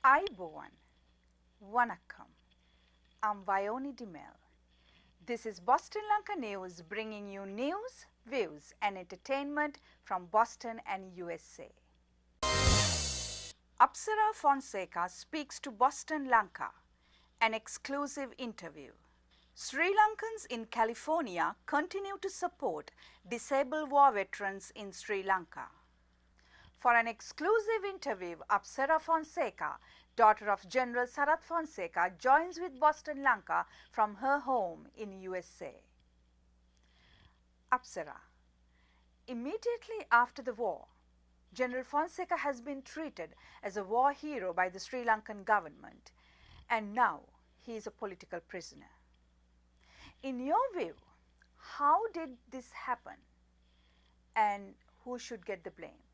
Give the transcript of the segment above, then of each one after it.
Aibowan, Vanakkam. I'm Vioni Dimel. This is Boston Lanka News bringing you news, views and entertainment from Boston and USA. Apsara Fonseka speaks to Boston Lanka, an exclusive interview. Sri Lankans in California continue to support disabled war veterans in Sri Lanka. For an exclusive interview, Apsara Fonseka, daughter of General Sarath Fonseka, joins with Boston Lanka from her home in USA. Apsara. Immediately after the war, General Fonseka has been treated as a war hero by the Sri Lankan government, and now he is a political prisoner. In your view, how did this happen, and who should get the blame?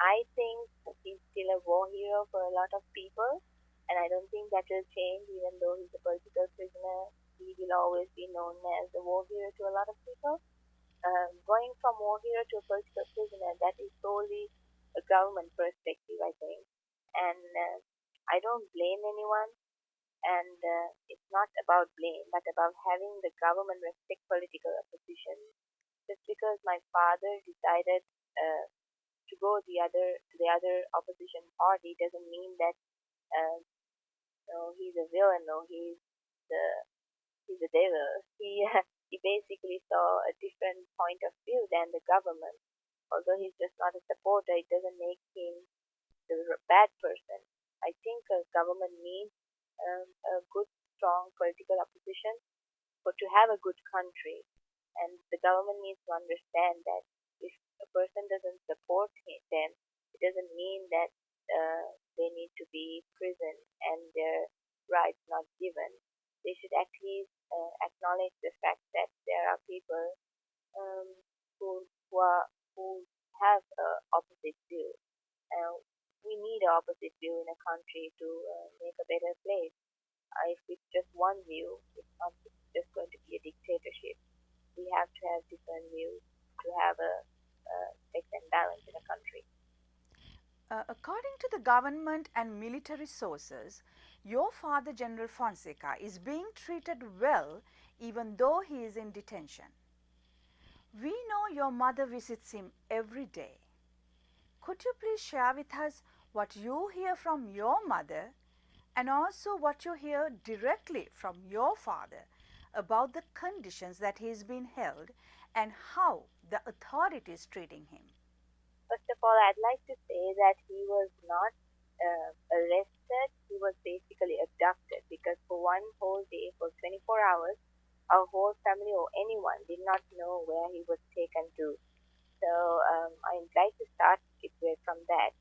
I think he's still a war hero for a lot of people, and I don't think that will change even though he's a political prisoner. He will always be known as a war hero to a lot of people. Going from war hero to a political prisoner, that is solely a government perspective, I think. And I don't blame anyone, and it's not about blame, but about having the government respect political opposition. Just because my father decided to go to the other opposition party doesn't mean that no, he's a villain. No, the he's a devil. He he basically saw a different point of view than the government. Although he's just not a supporter, it doesn't make him the bad person. I think a government needs a good, strong political opposition for to have a good country, and the government needs to understand that if a person doesn't support them, it doesn't mean that they need to be prisoned and their rights not given. They should at least acknowledge the fact that there are people um, who have opposite view. We need an opposite view in a country to make a better place. If it's just one view, it's not just going to be a dictatorship. We have to have different views to have a check and balance in a country. According to the government and military sources, your father, General Fonseka, is being treated well even though he is in detention. We know your mother visits him every day. Could you please share with us what you hear from your mother and also what you hear directly from your father about the conditions that he is being held and how the authorities treating him? First of all, I'd like to say that he was not arrested. He was basically abducted because for one whole day, for 24 hours, our whole family or anyone did not know where he was taken to. So I'd like to start it from that.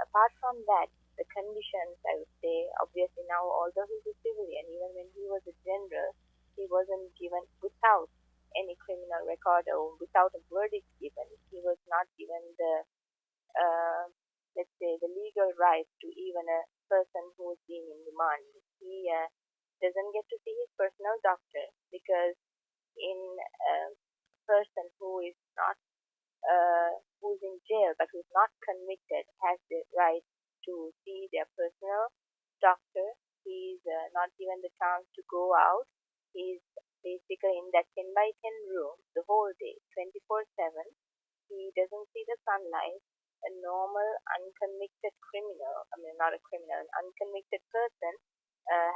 Apart from that, the conditions, I would say, obviously now, although he's a civilian, even when he was a general, he wasn't given without any criminal record or without a verdict given. He was not given the, let's say, the legal right to even a person who is being in remand. He doesn't get to see his personal doctor because in a person who is not who's in jail but who's not convicted has the right to see their personal doctor. He's not given the chance to go out. He's basically in that 10 by 10 room the whole day, 24/7. He doesn't see the sunlight. A normal unconvicted criminal, I mean not a criminal, an unconvicted person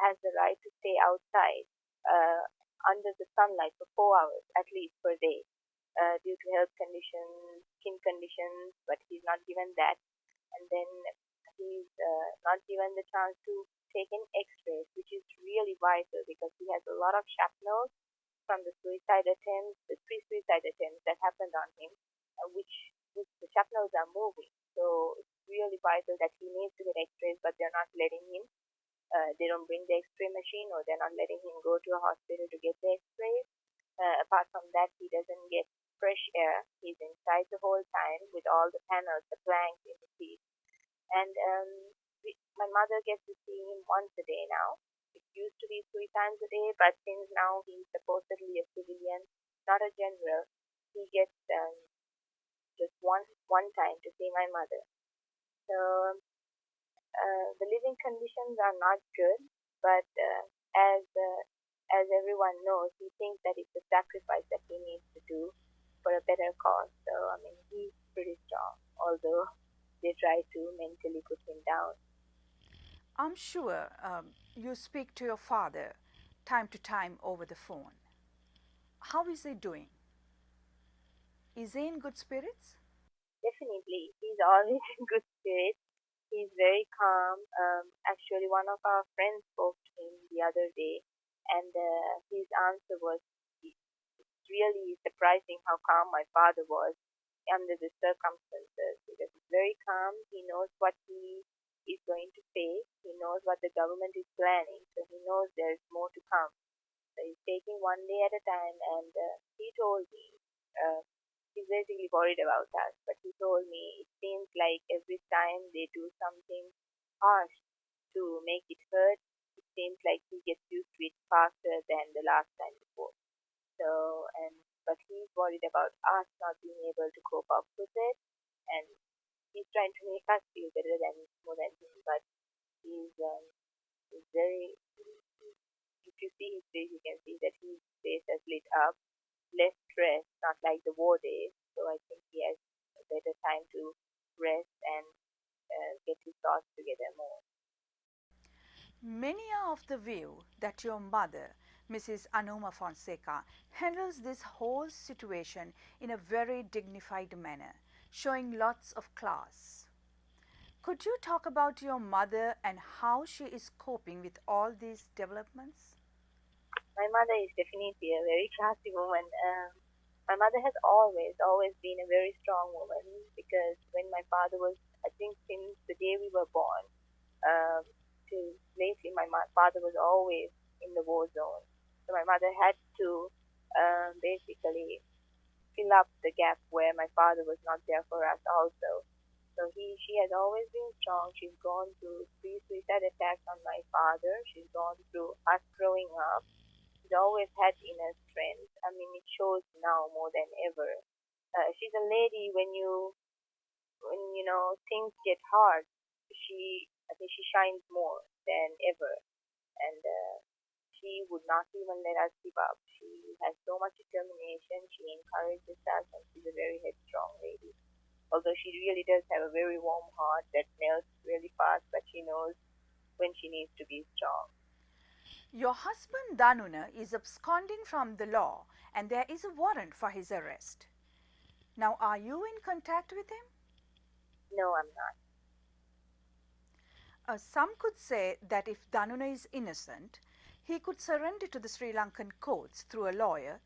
has the right to stay outside under the sunlight for 4 hours at least per day due to health conditions, skin conditions, but he's not given that. And then he's not given the chance to take in x-rays, which is really vital because he has a lot of shrapnel from the suicide attempts, the three suicide attempts that happened on him, which the shrapnels are moving. So it's really vital that he needs to get x-rays, but they're not letting him. They don't bring the x-ray machine or they're not letting him go to a hospital to get the x-rays. Apart from that, he doesn't get fresh air. He's inside the whole time with all the panels, the planks in the seat. And my mother gets to see him once a day now. It used to be 3 times a day, but since now he's supposedly a civilian, not a general, he gets just one time to see my mother. So The living conditions are not good, but as everyone knows, he thinks that it's a sacrifice that he needs to do for a better cause. So I mean, he's pretty strong, although they try to mentally put him down. I'm sure you speak to your father time to time over the phone. How is he doing? Is he in good spirits? Definitely, he's always in good spirits. He's very calm. Actually, one of our friends spoke to him the other day, and his answer was it's really surprising how calm my father was under the circumstances because he's very calm. He knows what he is going to face. He knows what the government is planning, so he knows there's more to come. So he's taking one day at a time, and he told me uh, he's basically worried about us. But he told me it seems like every time they do something harsh to make it hurt, it seems like he gets used to it faster than the last time before. So, but he's worried about us not being able to cope up with it, and he's trying to make us feel better than more than him. But he's very. If you see his face, you can see that his face has lit up, less stress, not like the war days. So I think he has a better time to rest and get his thoughts together more. Many are of the view that your mother, Mrs. Anuma Fonseca, handles this whole situation in a very dignified manner, showing lots of class. Could you talk about your mother and how she is coping with all these developments? My mother is definitely a very classy woman. My mother has always been a very strong woman because when my father was, I think since the day we were born, um, to lately, father was always in the war zone. So my mother had to basically fill up the gap where my father was not there for us also. So she has always been strong. She's gone through 3 suicide attacks on my father. She's gone through us growing up. She's always had inner strength. I mean, it shows now more than ever. She's a lady when things get hard. I think she shines more than ever, and she would not even let us give up. She has so much determination. She encourages us, and she's a very headstrong lady. Although she really does have a very warm heart that melts really fast, but she knows when she needs to be strong. Your husband Danuna is absconding from the law and there is a warrant for his arrest. Now, are you in contact with him? No, I'm not. Some could say that if Danuna is innocent, he could surrender to the Sri Lankan courts through a lawyer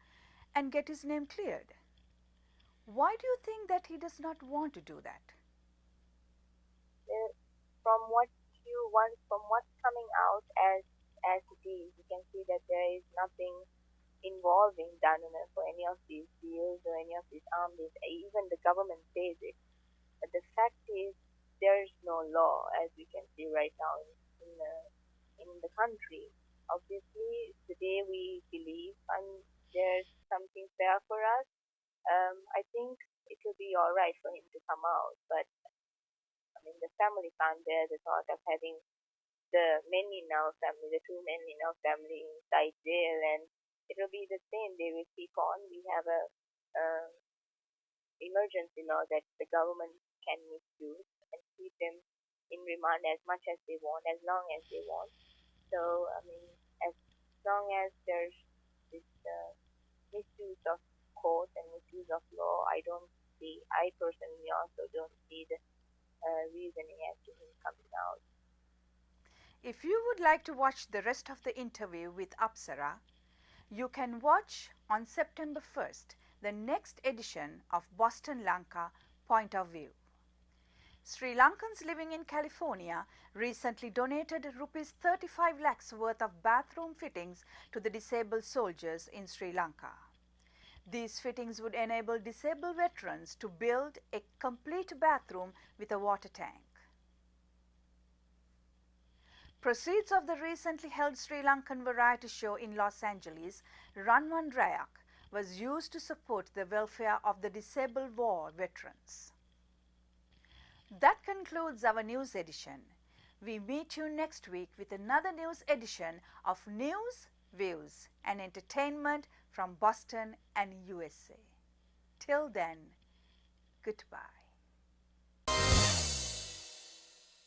and get his name cleared. Why do you think that he does not want to do that? From from what's coming out as it is, you can see that there is nothing involving Danuna for any of these deals or any of these armies. Even the government says it. But the fact is, there is no law, as we can see right now in the country. Obviously, the day we believe and there's something fair for us, I think it will be all right for him to come out. But I mean, the family can't bear the thought of having the men in our family, the 2 men in our family inside jail, and it will be the same. They will keep on. We have a uh, emergency law that the government can misuse and keep them in remand as much as they want, as long as they want. So, I mean, as long as there's this misuse of court and misuse of law, I personally also don't see the reasoning as to him coming out. If you would like to watch the rest of the interview with Apsara, you can watch on September 1st the next edition of Boston Lanka Point of View. Sri Lankans living in California recently donated rupees 35 lakhs worth of bathroom fittings to the disabled soldiers in Sri Lanka. These fittings would enable disabled veterans to build a complete bathroom with a water tank. Proceeds of the recently held Sri Lankan variety show in Los Angeles, Run One Rayak, was used to support the welfare of the disabled war veterans. That concludes our news edition. We meet you next week with another news edition of News, Views and Entertainment from Boston and USA. Till then, goodbye.